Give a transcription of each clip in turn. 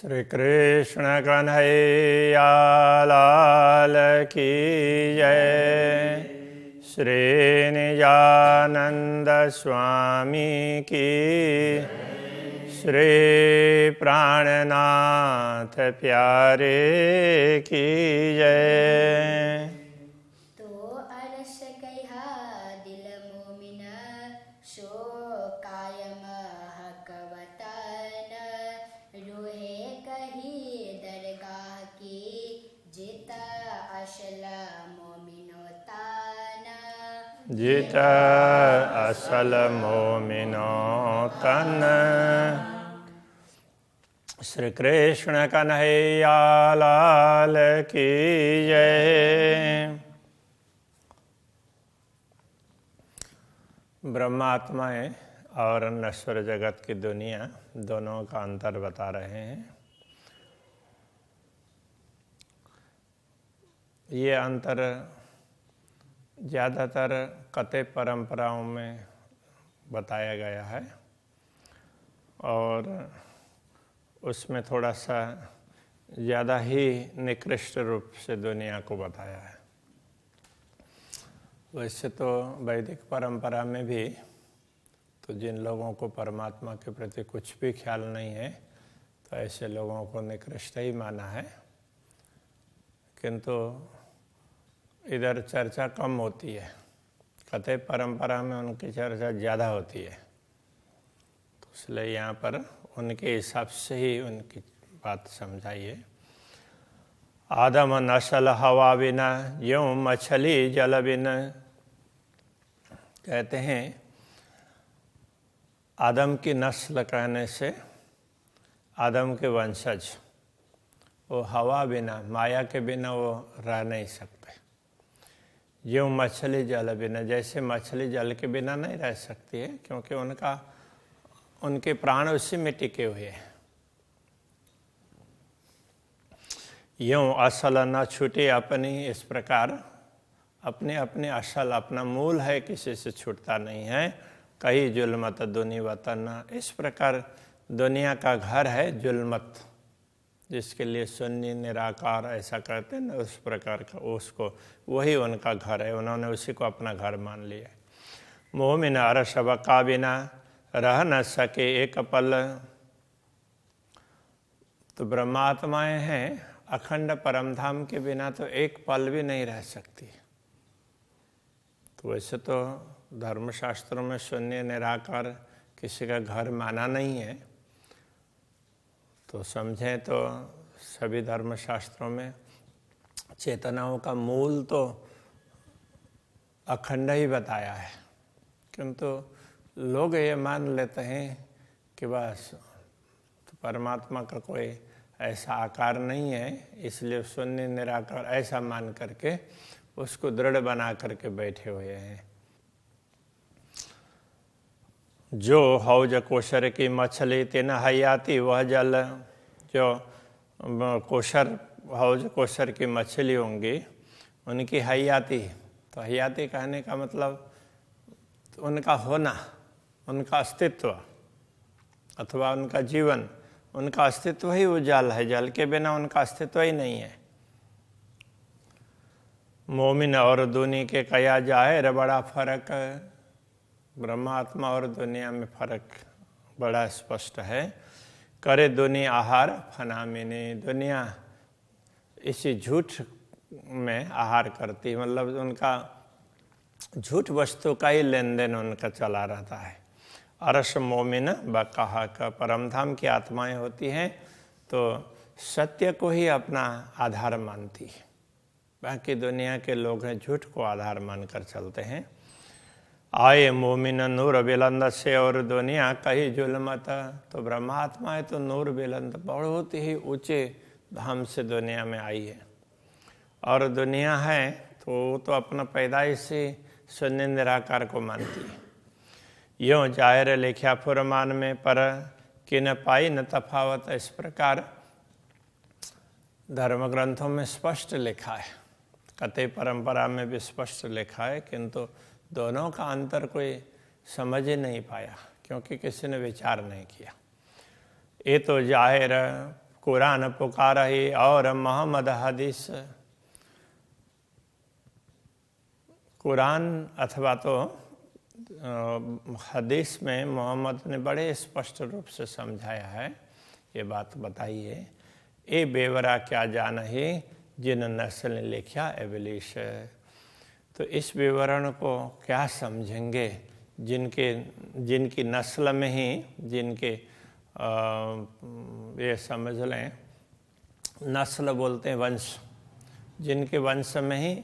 श्री कृष्ण कन्हैया लाल की जय। श्री निजानंद स्वामी की, श्री प्राणनाथ प्यारे की जय। तो अरस कहा दिल मोमिन शो कायम हकवतन, रूहे कही दरगाह की जित असल मोमिनो तान। जित असल मोमिनो तन। श्री कृष्ण कन्हैया लाल की जय। ब्रह्मात्माएं और नश्वर जगत की दुनिया दोनों का अंतर बता रहे हैं। ये अंतर ज़्यादातर कथे परंपराओं में बताया गया है और उसमें थोड़ा सा ज़्यादा ही निकृष्ट रूप से दुनिया को बताया है। वैसे तो वैदिक परंपरा में भी तो जिन लोगों को परमात्मा के प्रति कुछ भी ख्याल नहीं है तो ऐसे लोगों को निकृष्ट ही माना है, किंतु इधर चर्चा कम होती है। कथे परंपरा में उनकी चर्चा ज़्यादा होती है, तो इसलिए यहाँ पर उनके हिसाब से ही उनकी बात समझाइए। आदम नस्ल हवा बिना यूं मछली जल बिना। कहते हैं आदम की नस्ल कहने से आदम के वंशज, वो हवा बिना माया के बिना वो रह नहीं सकते। यूं मछली जल बिना, जैसे मछली जल के बिना नहीं रह सकती है, क्योंकि उनके प्राण उसी में टिके हुए हैं। यूं असल न छूटे अपनी, इस प्रकार अपने अपने असल अपना मूल है, किसी से छूटता नहीं है। कहीं जुल्मत दुनी वतन, इस प्रकार दुनिया का घर है जुल्मत, जिसके लिए शून्य निराकार ऐसा कहते हैं ना, उस प्रकार का उसको वही उनका घर है, उन्होंने उसी को अपना घर मान लिया। मोमिन अरस बका बिना रह न सके एक पल। तो ब्रह्मात्माएं हैं, अखंड परमधाम के बिना तो एक पल भी नहीं रह सकती। तो वैसे तो धर्मशास्त्रों में शून्य निराकार किसी का घर माना नहीं है, तो समझें तो सभी धर्मशास्त्रों में चेतनाओं का मूल तो अखंड ही बताया है, किंतु लोग ये मान लेते हैं कि बस तो परमात्मा का कोई ऐसा आकार नहीं है, इसलिए शून्य निराकार ऐसा मान करके उसको दृढ़ बना करके बैठे हुए हैं। जो हौज कोशर की मछली तिन हयाती वह जल, जो कोशर हौज कोशर की मछली होंगी उनकी हयाती, तो हयाती कहने का मतलब उनका होना, उनका अस्तित्व अथवा उनका जीवन, उनका अस्तित्व ही वो जल है, जल के बिना उनका अस्तित्व ही नहीं है। मोमिन और दुनी के कया जाहिर बड़ा फर्क है। ब्रह्मात्मा और दुनिया में फर्क बड़ा स्पष्ट है। करे दुनिया आहार फनामिनी, दुनिया इसी झूठ में आहार करती, मतलब उनका झूठ वस्तु का ही लेन देन उनका चला रहता है। अरस मोमिन बकहा का, परमधाम की आत्माएं होती हैं तो सत्य को ही अपना आधार मानती है, बाकी दुनिया के लोग हैं झूठ को आधार मानकर चलते हैं। आए मोमिन नूर बिलंद से और दुनिया कही जुल्मत, तो ब्रह्मात्मा है तो नूर बिलंद बहुत ही ऊंचे धाम से दुनिया में आई है, और दुनिया है तो वो तो अपना पैदाइश से शून्य निराकार को मानती है। यों जाहिर लिखा फुरमान में पर कि न पाई न तफावत, इस प्रकार धर्म ग्रंथों में स्पष्ट लिखा है, कथे परंपरा में भी स्पष्ट लिखा है, किंतु दोनों का अंतर कोई समझ ही नहीं पाया, क्योंकि किसी ने विचार नहीं किया। ये तो जाहिर कुरान पुकारहि और मोहम्मद हदीस। कुरान अथवा तो हदीस में मोहम्मद ने बड़े स्पष्ट रूप से समझाया है, ये बात बताइए। ए बेवरा क्या जानहि जिन नस्ल ने लिखा एबलिश। तो इस विवरण को क्या समझेंगे जिनकी नस्ल में ही, जिनके ये समझ लें, नस्ल बोलते हैं वंश, जिनके वंश में ही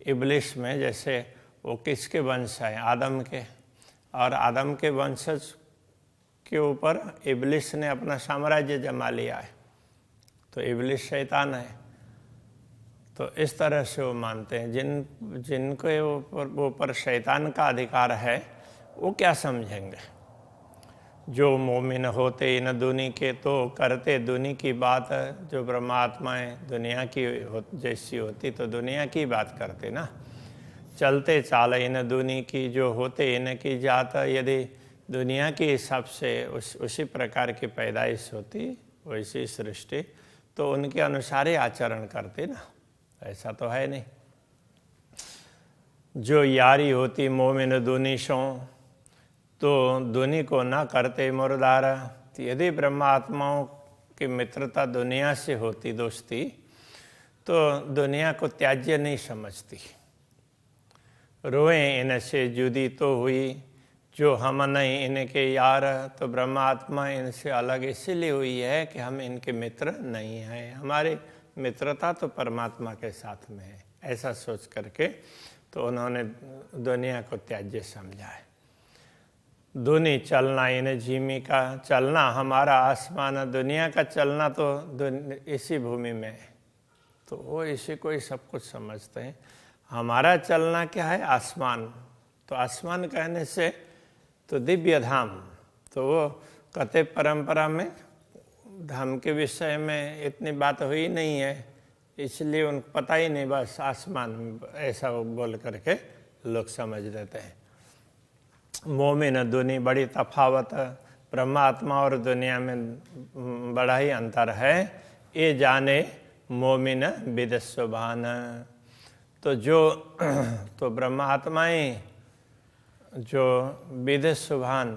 इब्लिस में, जैसे वो किसके वंश हैं? आदम के, और आदम के वंशज के ऊपर इब्लिस ने अपना साम्राज्य जमा लिया है, तो इब्लिस शैतान है। तो इस तरह से वो मानते हैं। जिनके ऊपर शैतान का अधिकार है वो क्या समझेंगे? जो मोमिन होते इन दुनी के तो करते दुनी की बात। जो ब्रह्मात्माएं दुनिया की जैसी होती तो दुनिया की बात करते ना। चलते चाल इन दुनी की जो होते इनकी जात। यदि दुनिया के हिसाब से उसी प्रकार की पैदाइश होती, वैसी सृष्टि, तो उनके अनुसार ही आचरण करते ना। ऐसा तो है नहीं। जो यारी होती मोमिन दुनिशों तो दुनी को ना करते मुर्दार। यदि ब्रह्मात्माओं की मित्रता दुनिया से होती, दोस्ती, तो दुनिया को त्याज्य नहीं समझती। रोए इनसे जुदी तो हुई जो हम नहीं इनके यार। तो ब्रह्मात्मा इनसे अलग इसीलिए हुई है कि हम इनके मित्र नहीं हैं। हमारी मित्रता तो परमात्मा के साथ में है, ऐसा सोच करके तो उन्होंने दुनिया को त्याज्य समझा है। दुनी चलना इन झीमी का चलना हमारा आसमान। दुनिया का चलना तो इसी भूमि में है, तो वो इसी को ही सब कुछ समझते हैं। हमारा चलना क्या है? आसमान। तो आसमान कहने से तो दिव्य धाम, तो वो कहते परंपरा में धाम के विषय में इतनी बात हुई नहीं है, इसलिए उनको पता ही नहीं, बस आसमान ऐसा बोल करके लोग समझ देते हैं। मोमिन दुनी बड़ी तफावत। ब्रह्मात्मा और दुनिया में बड़ा ही अंतर है। ये जाने मोमिन विदस्वभान। तो ब्रह्मात्माएं जो विदस्वभान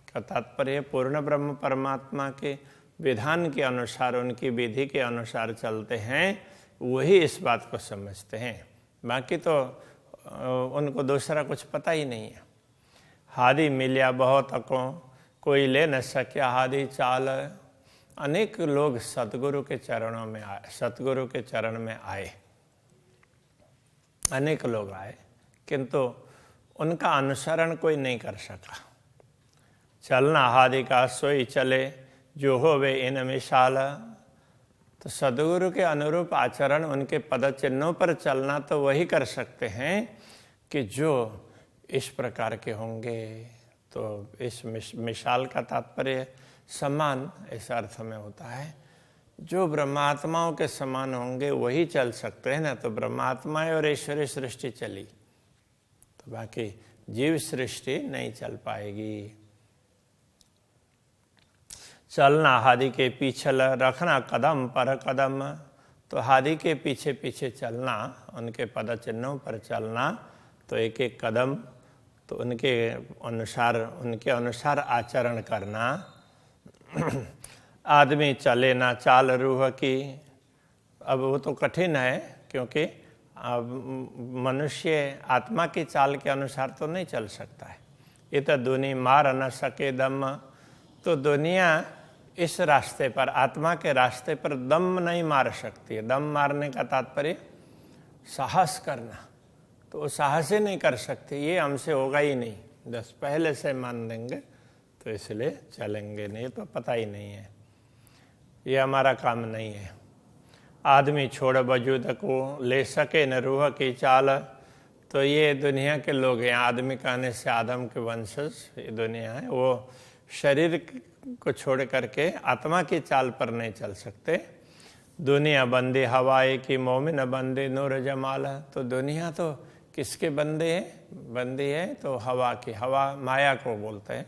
का तात्पर्य पूर्ण ब्रह्म परमात्मा के विधान के अनुसार, उनकी विधि के अनुसार चलते हैं, वही इस बात को समझते हैं। बाकी तो उनको दूसरा कुछ पता ही नहीं है। हादी मिलिया बहुत को कोई ले न सकिया हादी चाल। अनेक लोग सतगुरु के चरणों में आए, सतगुरु के चरण में आए, अनेक लोग आए, किंतु उनका अनुसरण कोई नहीं कर सका। चलना हादी का सोई चले जो हो वे इन मिसाल। तो सदगुरु के अनुरूप आचरण, उनके पद चिन्हों पर चलना तो वही कर सकते हैं कि जो इस प्रकार के होंगे। तो इस मिसाल का तात्पर्य समान इस अर्थ में होता है, जो ब्रह्मात्माओं के समान होंगे वही चल सकते हैं ना। तो ब्रह्मात्माएं और ईश्वरीय सृष्टि चली, तो बाकी जीव सृष्टि नहीं चल पाएगी। चलना हादी के पीछे रखना कदम पर कदम। तो हादी के पीछे पीछे चलना, उनके पद चिन्हों पर चलना, तो एक एक कदम तो उनके अनुसार आचरण करना। आदमी चले ना चाल रूह की। अब वो तो कठिन है, क्योंकि मनुष्य आत्मा की चाल के अनुसार तो नहीं चल सकता है। ये तो दुनी मार न सके दम। तो दुनिया इस रास्ते पर, आत्मा के रास्ते पर दम नहीं मार सकती है। दम मारने का तात्पर्य साहस करना, तो वो साहस ही नहीं कर सकती। ये हमसे होगा ही नहीं, बस पहले से मान देंगे तो इसलिए चलेंगे नहीं, तो पता ही नहीं है, ये हमारा काम नहीं है। आदमी छोड़ वजूद को ले सके न रूह की चाल। तो ये दुनिया के लोग हैं, आदमी कहने से आदम के वंशज ये दुनिया है, वो शरीर को छोड़ करके आत्मा की चाल पर नहीं चल सकते। दुनिया बंदी हवाए की मोमिन बंदी नूर जमाल। तो दुनिया तो किसके बंदे हैं? बंदी है तो हवा की, हवा माया को बोलते हैं।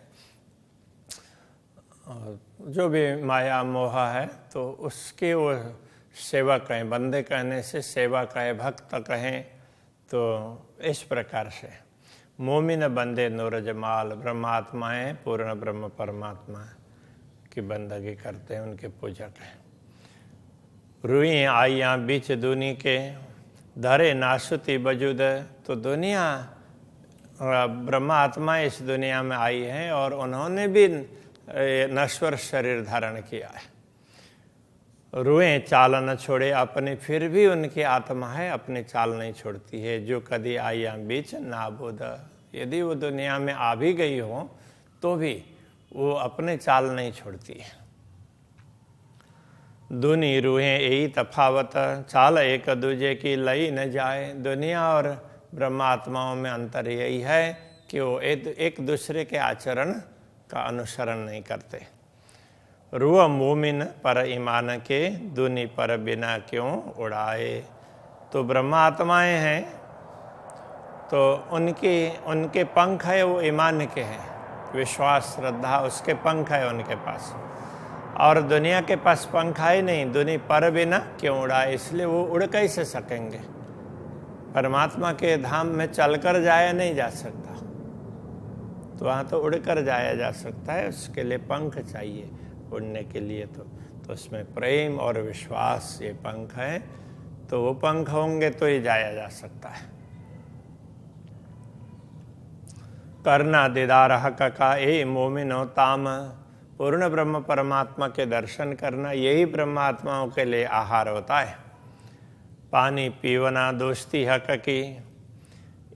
और जो भी माया मोह है तो उसके वो सेवक हैं, बंदे कहने से सेवक है, भक्त कहें तो इस प्रकार से मोमिन बंदे नूर जमाल, ब्रह्मात्माएँ पूर्ण ब्रह्म परमात्मा की बंदगी करते हैं, उनके पूजक हैं। रुई आइयाँ बीच दुनी के धरे नासुती वजूद, तो दुनिया ब्रह्मात्मा इस दुनिया में आई हैं और उन्होंने भी नश्वर शरीर धारण किया है। रुएं चाल न छोड़े अपने, फिर भी उनकी आत्मा है अपनी चाल नहीं छोड़ती है। जो कदी आइया बीच नाबुद, यदि वो दुनिया में आ भी गई हो तो भी वो अपने चाल नहीं छोड़ती है। दुनी रूहें यही तफावत, चाल एक दूजे की लई न जाए। दुनिया और ब्रह्मात्माओं में अंतर यही है कि वो एक दूसरे के आचरण का अनुसरण नहीं करते। रूह मोमिन पर ईमान के, दुनी पर बिना क्यों उड़ाए। तो ब्रह्मात्माएं हैं तो उनके पंख है, वो ईमान के हैं, विश्वास श्रद्धा उसके पंख है उनके पास। और दुनिया के पास पंख है नहीं, दुनी पर बिना क्यों उड़ाए, इसलिए वो उड़ कैसे सकेंगे। परमात्मा के धाम में चलकर जाया नहीं जा सकता, तो वहाँ तो उड़कर जाया जा सकता है, उसके लिए पंख चाहिए उड़ने के लिए। तो उसमें प्रेम और विश्वास ये पंख है, तो वो पंख होंगे तो ही जाया जा सकता है। करना दीदार हक का ए मोमिनो ताम, पूर्ण ब्रह्म परमात्मा के दर्शन करना यही ब्रह्मात्माओं के लिए आहार होता है। पानी पीवना दोस्ती हक की,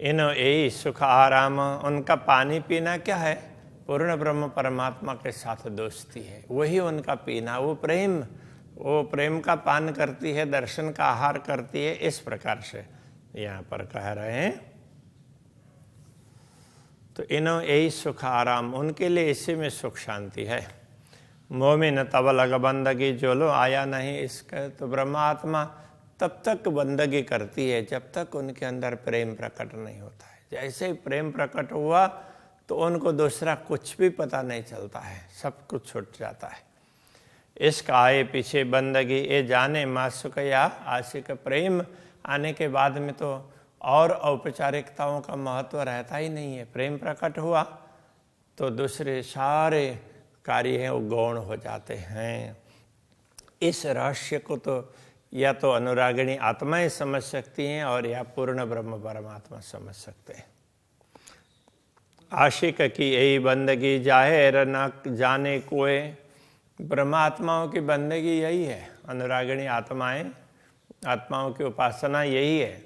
इन यही सुख आराम, उनका पानी पीना क्या है, पूर्ण ब्रह्म परमात्मा के साथ दोस्ती है, वही उनका पीना। वो प्रेम का पान करती है, दर्शन का आहार करती है। इस प्रकार से यहाँ पर कह रहे हैं। तो इनो यही सुख आराम, उनके लिए इसी में सुख शांति है। मोमिन तब लग बंदगी, जो लो आया नहीं इसका। तो ब्रह्मात्मा तब तक बंदगी करती है जब तक उनके अंदर प्रेम प्रकट नहीं होता है। जैसे ही प्रेम प्रकट हुआ तो उनको दूसरा कुछ भी पता नहीं चलता है, सब कुछ छूट जाता है। इसका आए पीछे बंदगी, ये जाने मासुक या आशिक। प्रेम आने के बाद में तो और औपचारिकताओं का महत्व रहता ही नहीं है। प्रेम प्रकट हुआ तो दूसरे सारे कार्य हैं वो गौण हो जाते हैं। इस रहस्य को तो या तो अनुरागिणी आत्माएं समझ सकती हैं और या पूर्ण ब्रह्म परमात्मा समझ सकते हैं। आशिक की यही बंदगी, जाहिर न जाने कोई। ब्रह्मात्माओं की बंदगी यही है, अनुरागिणी आत्माओं की उपासना यही है,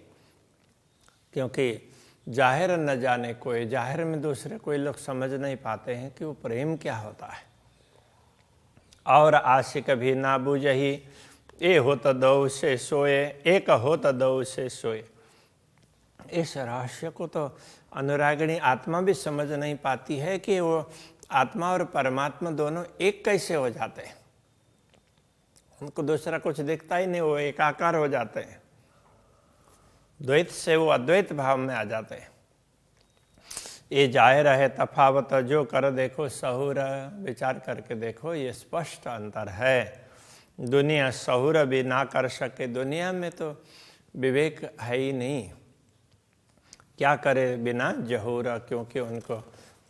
क्योंकि जाहिर न जाने कोई, जाहिर में दूसरे कोई लोग समझ नहीं पाते हैं कि वो प्रेम क्या होता है। और आशिक भी ना बूझही, ए होत दो से सोए, एक होत दो से सोए। इस रहस्य को तो अनुरागिणी आत्मा भी समझ नहीं पाती है कि वो आत्मा और परमात्मा दोनों एक कैसे हो जाते हैं। उनको दूसरा कुछ दिखता ही नहीं, वो एकाकार हो जाते हैं। द्वैत से वो अद्वैत भाव में आ जाते हैं। ये जाहिर है तफावत, जो कर देखो सहूर, विचार करके देखो ये स्पष्ट अंतर है। दुनिया सहूर भी ना कर सके, दुनिया में तो विवेक है ही नहीं, क्या करे बिना जहूर, क्योंकि उनको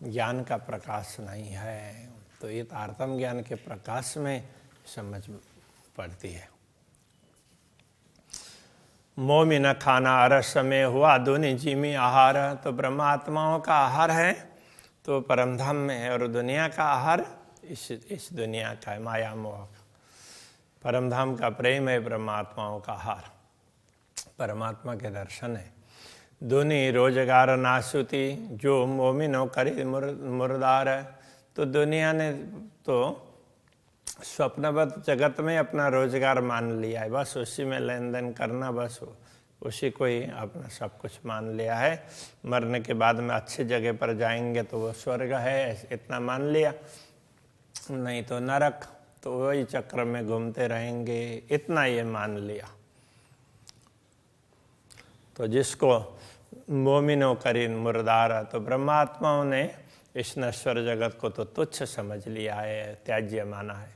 ज्ञान का प्रकाश नहीं है। तो ये तारतम ज्ञान के प्रकाश में समझ पड़ती है। मोमिन खाना अरस में हुआ, दुनि जिमी आहार। तो ब्रह्मात्माओं का आहार है तो परमधाम में है, और दुनिया का आहार इस दुनिया का है, माया मोह का। परमधाम का प्रेम है, ब्रह्मात्माओं का आहार परमात्मा के दर्शन है। दुनि रोजगार नासुती, जो मोमिनो करे मुर्दार। तो दुनिया ने तो स्वप्नवत जगत में अपना रोजगार मान लिया है, बस उसी में लेन देन करना, बस उसी को ही अपना सब कुछ मान लिया है। मरने के बाद में अच्छी जगह पर जाएंगे तो वो स्वर्ग है, इतना मान लिया, नहीं तो नरक, तो वही चक्र में घूमते रहेंगे, इतना ये मान लिया। तो जिसको मोमिनो करीन मुर्दार, तो ब्रह्मात्माओं ने इस नश्वर जगत को तो तुच्छ समझ लिया है, त्याज्य माना है।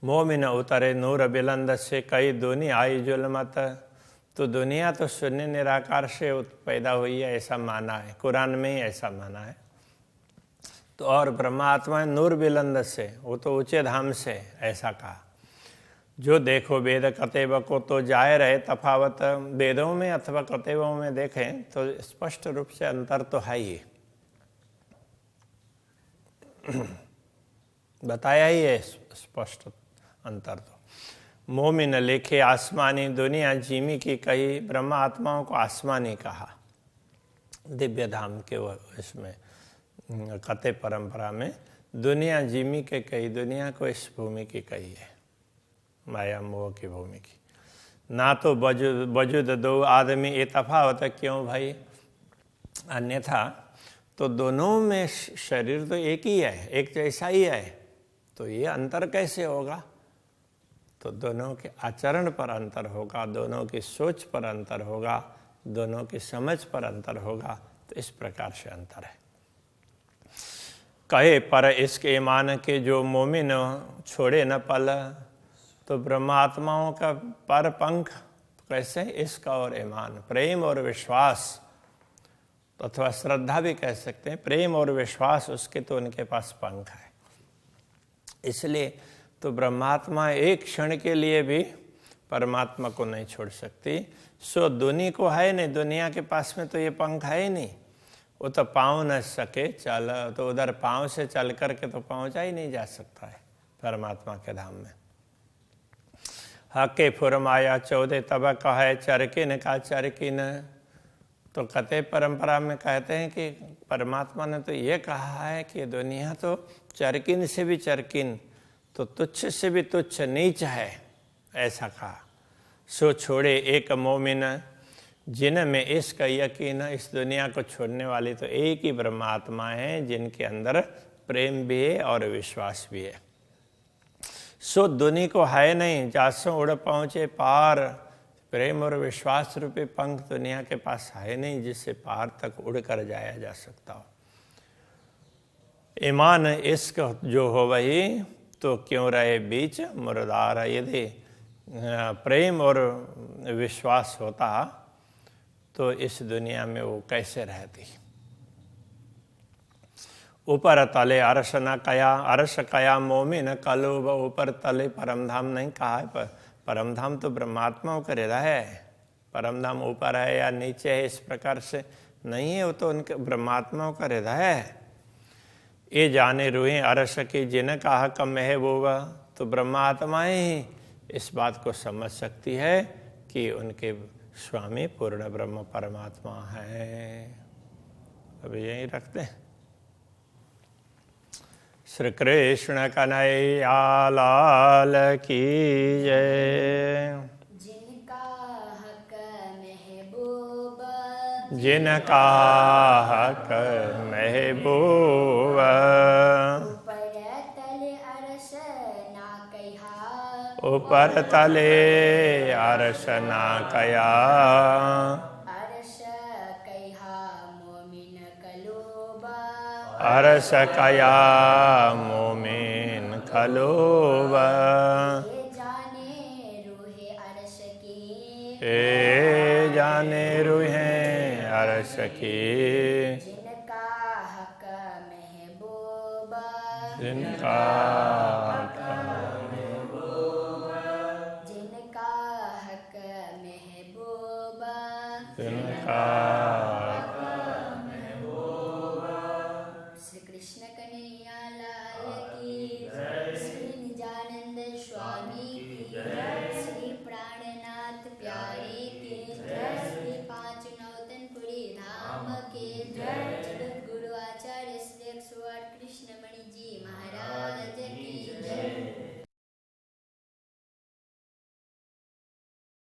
मोमिन उतरे नूर बिलंद से कई दूनी आई जुल्मत, तो दुनिया तो शून्य निराकार से पैदा हुई है ऐसा माना है, कुरान में ही ऐसा माना है। तो और ब्रह्मात्मा नूर बिलंद से, वो तो ऊंचे धाम से ऐसा कहा। जो देखो वेद कतेब को तो जाए रहे तफावत, वेदों में अथवा कतेबों में देखें तो स्पष्ट रूप से अंतर तो है ही, बताया ही है स्पष्ट अंतर। तो मोमिन लिखे आसमानी दुनिया जीमी की कही, ब्रह्मा आत्माओं को आसमानी कहा दिव्य धाम के वो इसमें कते परंपरा में। दुनिया जीमी के कही, दुनिया को इस भूमि की कही है, माया मोह की भूमि की। ना तो वजूद दो आदमी ये तफावत क्यों भाई, अन्यथा तो दोनों में शरीर तो एक ही है, एक जैसा ही है, तो ये अंतर कैसे होगा। तो दोनों के आचरण पर अंतर होगा, दोनों की सोच पर अंतर होगा, दोनों की समझ पर अंतर होगा। तो इस प्रकार से अंतर है। कहे पर इसके ईमान के जो मोमिन छोड़े न पल, तो ब्रह्मात्माओं का पर पंख कैसे, इसका और ईमान, प्रेम और विश्वास, अथवा श्रद्धा भी कह सकते हैं, प्रेम और विश्वास उसके तो उनके पास पंख है। इसलिए तो ब्रह्मात्मा एक क्षण के लिए भी परमात्मा को नहीं छोड़ सकती। सो दुनी को है नहीं, दुनिया के पास में तो ये पंख है ही नहीं, वो तो पाँव न सके चल, तो उधर पाँव से चल करके तो पहुँचा ही नहीं जा सकता है परमात्मा के धाम में। हके फुरमाया 14 तब कहे चरकिन का चरकिन, तो कते परंपरा में कहते हैं कि परमात्मा ने तो ये कहा है कि दुनिया तो चरकिन से भी चरकिन, तो तुच्छ से भी तुच्छ नीच है, ऐसा कहा। सो छोड़े एक मोमिन जिनमें इसका यकीन, इस दुनिया को छोड़ने वाली तो एक ही ब्रह्मात्मा है जिनके अंदर प्रेम भी है और विश्वास भी है। सो दुनी को है नहीं, जासों उड़ पहुँचे पार, प्रेम और विश्वास रूपी पंख दुनिया के पास है नहीं जिससे पार तक उड़ कर जाया जा सकता हो। ईमान इश्क जो हो वही, तो क्यों रहे बीच मुर्दार। यदि प्रेम और विश्वास होता तो इस दुनिया में वो कैसे रहती। ऊपर तले अर्श न कया, अर्श कया मोमिन कलुब, ऊपर तले परमधाम नहीं कहा है, पर परमधाम तो ब्रह्मात्माओं का हृदय है। परमधाम ऊपर है या नीचे है इस प्रकार से नहीं है, वो तो उनके ब्रह्मात्माओं का हृदय है। ये जाने रूहें अर्श की जिनका हक महबूब, तो ब्रह्मात्माएं ही इस बात को समझ सकती है कि उनके स्वामी पूर्ण ब्रह्म परमात्मा है। अब यही रखते हैं। श्री कृष्ण कन्हैया लाल की जय। जिनका हक महबूब, जिनका हक महबूब, ऊपर तले अर्श ना कहा, ऊपर तले अर्श ना कया, अर्श कहा मोमिन कलूबा, अर्श कया मोमिन खलोबा। ये जाने रूहे अर्श की, ए जाने रूहें अर्श की, जिनका हक महबूबा, जिनका जिनका हक महबूबा, जिनका